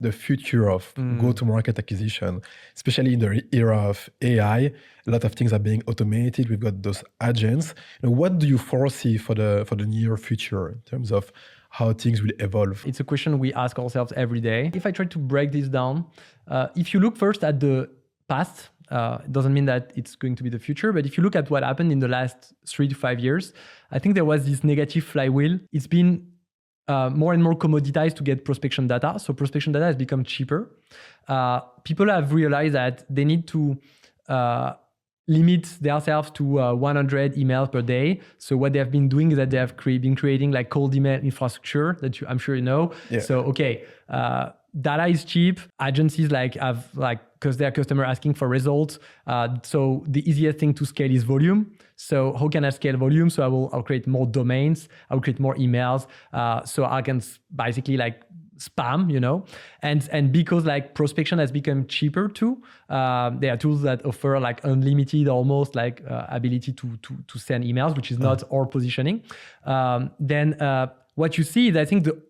the future of go-to-market acquisition, especially in the era of AI. A lot of things are being automated. We've got those agents. What do you foresee for the near future in terms of how things will evolve? It's a question we ask ourselves every day. If I try to break this down, if you look first at the past, it doesn't mean that it's going to be the future, but if you look at what happened in the last 3 to 5 years, I think there was this negative flywheel. It's been more and more commoditized to get prospection data. So prospection data has become cheaper. People have realized that they need to limit themselves to 100 emails per day. So what they have been doing is that they have been creating like cold email infrastructure that I'm sure you know. Yeah. So, okay, data is cheap. Agencies have because their customer asking for results. So the easiest thing to scale is volume. So how can I scale volume? So I'll create more domains. I'll create more emails. So I can basically spam, and because prospection has become cheaper too, there are tools that offer unlimited almost ability to send emails, which is not our positioning. Then what you see is I think the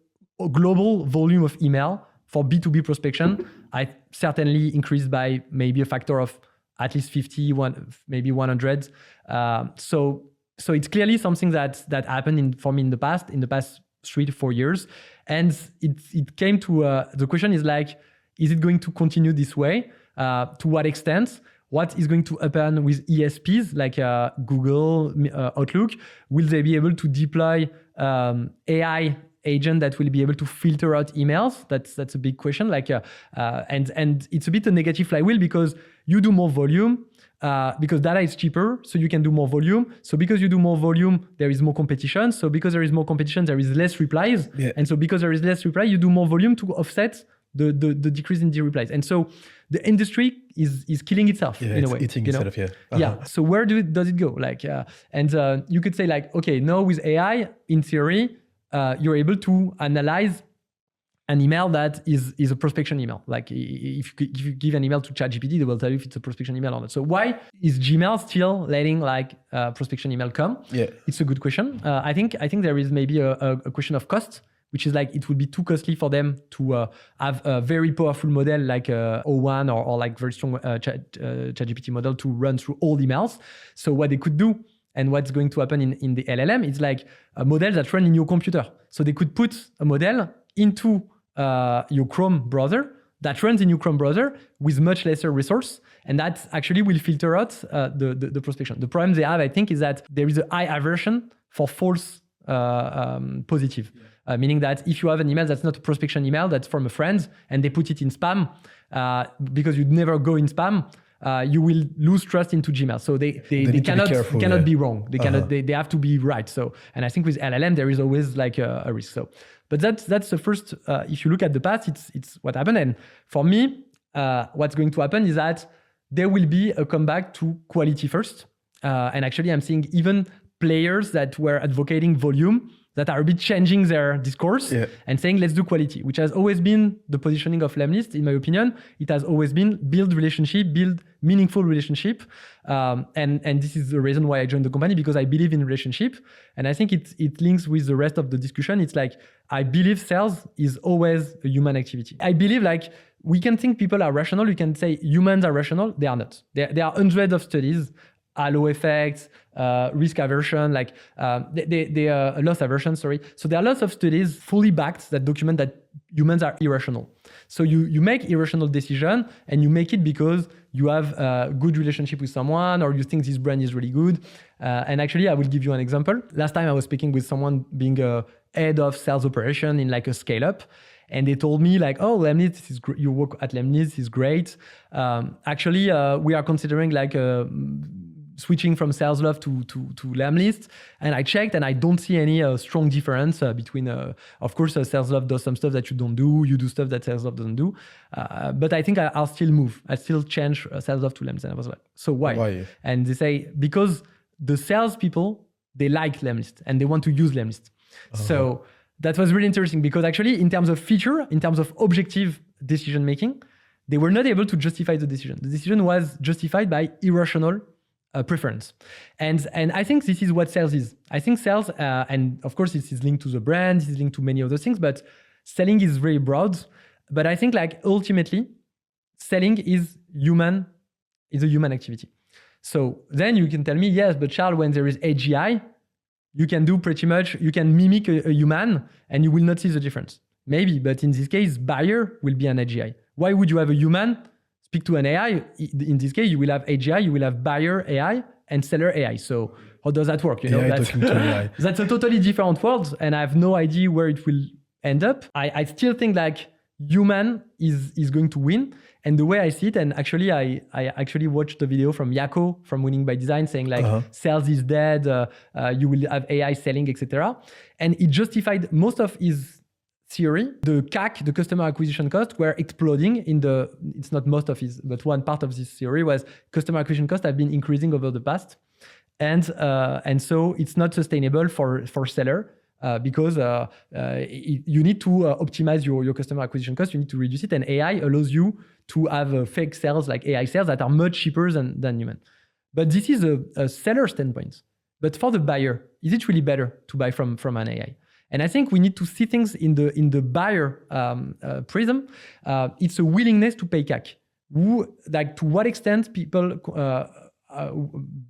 global volume of email for B2B prospection, I certainly increased by maybe a factor of at least 50, maybe 100. So it's clearly something that happened for me in the past 3 to 4 years. And it came to, the question is is it going to continue this way? To what extent? What is going to happen with ESPs like Google, Outlook? Will they be able to deploy AI agent that will be able to filter out emails? That's a big question. And it's a bit a negative flywheel because you do more volume, because data is cheaper, so you can do more volume. So because you do more volume, there is more competition. So because there is more competition, there is less replies. Yeah. And so because there is less reply, you do more volume to offset the decrease in the replies. And so the industry is killing itself in a way. Eating itself, yeah. Yeah. So where does it go? And you could say okay, now with AI, in theory, you're able to analyze an email that is a prospection email. If you give an email to ChatGPT, they will tell you if it's a prospection email or not. So why is Gmail still letting prospection email come? Yeah, it's a good question. I think there is maybe a question of cost, which is it would be too costly for them to have a very powerful model like O1 or very strong ChatGPT model to run through all emails. So what they could do, and what's going to happen in the LLM, it's a model that runs in your computer. So they could put a model into your Chrome browser that runs in your Chrome browser with much lesser resource. And that actually will filter out the prospection. The problem they have, I think, is that there is a high aversion for false positive. Meaning that if you have an email that's not a prospection email, that's from a friend, and they put it in spam, because you'd never go in spam, you will lose trust into Gmail. So they cannot be wrong. They cannot. They have to be right. So, and I think with LLM there is always a risk. So, but that's the first. If you look at the past, it's what happened. And for me, what's going to happen is that there will be a comeback to quality first. And actually, I'm seeing even players that were advocating volume that are a bit changing their discourse and saying, let's do quality, which has always been the positioning of Lemlist, in my opinion. It has always been build relationship, build meaningful relationship. And this is the reason why I joined the company, because I believe in relationship. And I think it links with the rest of the discussion. It's I believe sales is always a human activity. I believe we can think people are rational. We can say humans are rational. They are not. There are hundreds of studies, halo effects, risk aversion, loss aversion, sorry. So there are lots of studies fully backed that document that humans are irrational. So you make irrational decision and you make it because you have a good relationship with someone or you think this brand is really good. And actually, I will give you an example. Last time I was speaking with someone being a head of sales operation in a scale up. And they told me oh, Lemlist is you work at Lemlist is great. Actually, we are considering switching from SalesLoft to Lemlist, and I checked and I don't see any strong difference between, of course, SalesLoft does some stuff that you don't do, you do stuff that SalesLoft doesn't do, but I think I'll still move. I still change SalesLoft to Lemlist. And I was like, so why? Why? And they say, because the salespeople, they like Lemlist and they want to use Lemlist. So that was really interesting because actually in terms of feature, in terms of objective decision-making, they were not able to justify the decision. The decision was justified by irrational preference. And I think this is what sales is. I think sales, and of course this is linked to the brand, this is linked to many other things, but selling is very broad. But I think like ultimately, selling is a human activity. So then you can tell me, yes, but Charles, when there is AGI, you can do pretty much, you can mimic a human and you will not see the difference. Maybe, but in this case, buyer will be an AGI. Why would you have a human speak to an AI? In this case, you will have AGI, you will have buyer AI and seller AI. So how does that work? You know, talking to AI. That's a totally different world, and I have no idea where it will end up. I still think like human is going to win. And the way I see it, and actually I actually watched the video from Yako from Winning by Design saying like sales is dead, you will have AI selling, etc. And it justified most of his theory. The CAC, the customer acquisition cost, were exploding in the, it's not most of his, but one part of this theory was customer acquisition costs have been increasing over the past. And so it's not sustainable for seller. Because you need to optimize your customer acquisition cost, you need to reduce it, and AI allows you to have fake sales like AI sales that are much cheaper than human. But this is a seller standpoint. But for the buyer, is it really better to buy from an AI? And I think we need to see things in the buyer prism. It's a willingness to pay CAC. Like to what extent people,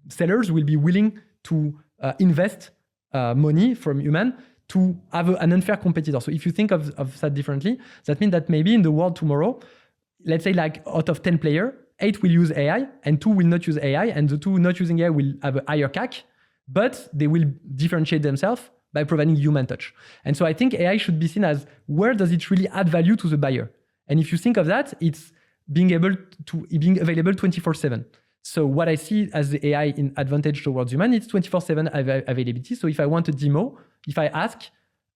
sellers will be willing to invest money from human to have an unfair competitor. So if you think of that differently, that means that maybe in the world tomorrow, let's say like out of 10 players, 8 will use AI and 2 will not use AI, and the 2 not using AI will have a higher CAC, but they will differentiate themselves by providing human touch. And so I think AI should be seen as where does it really add value to the buyer? And if you think of that, it's being available 24/7. So what I see as the AI in advantage towards human, it's 24/7 availability. So if I want a demo, if I ask,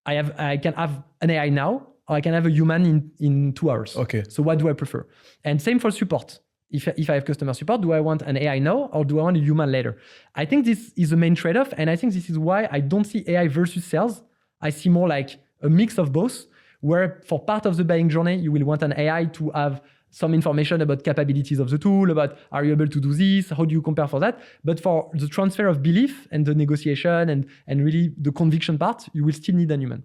I can have an AI now, or I can have a human in 2 hours. Okay. So what do I prefer? And same for support. If I have customer support, do I want an AI now or do I want a human later? I think this is the main trade-off. And I think this is why I don't see AI versus sales. I see more like a mix of both, where for part of the buying journey, you will want an AI to have some information about capabilities of the tool, about are you able to do this, how do you compare for that? But for the transfer of belief and the negotiation and really the conviction part, you will still need a human.